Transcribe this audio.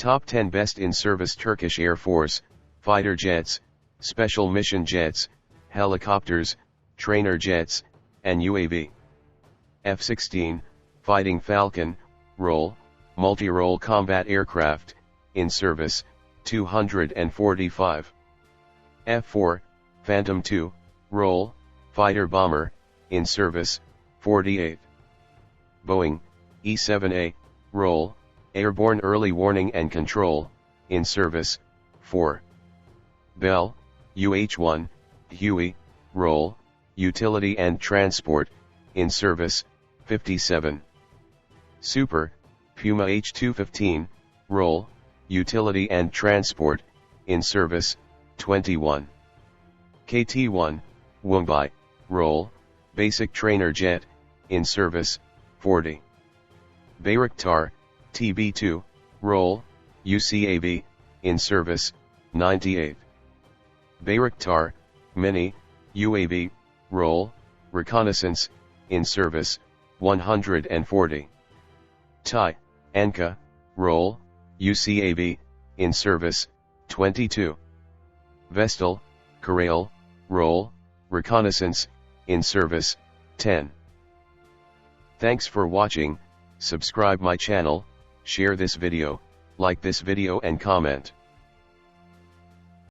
Top 10 Best in Service Turkish Air Force, Fighter Jets, Special Mission Jets, Helicopters, Trainer Jets, and UAV. F-16, Fighting Falcon, Role, Multi-Role Combat Aircraft, in service, 245. F-4, Phantom II, Role, Fighter Bomber, in service, 48. Boeing, E-7A, Role, Airborne Early Warning and Control, in service, 4. Bell, UH-1, Huey, Role, Utility and Transport, in service, 57. Super, Puma H215, Role, Utility and Transport, in service, 21. KT-1, Woongbi, Role, Basic Trainer Jet, in service, 40. Bayraktar, TB2, Role, UCAV, in service, 98. Bayraktar, Mini UAV Role, Reconnaissance, in service, 140. Thai, Anka, Role, UCAV, in service, 22. Vestel Karayel Role, Reconnaissance, in service, 10. Thanks for watching. Subscribe my channel, share this video, like this video and comment.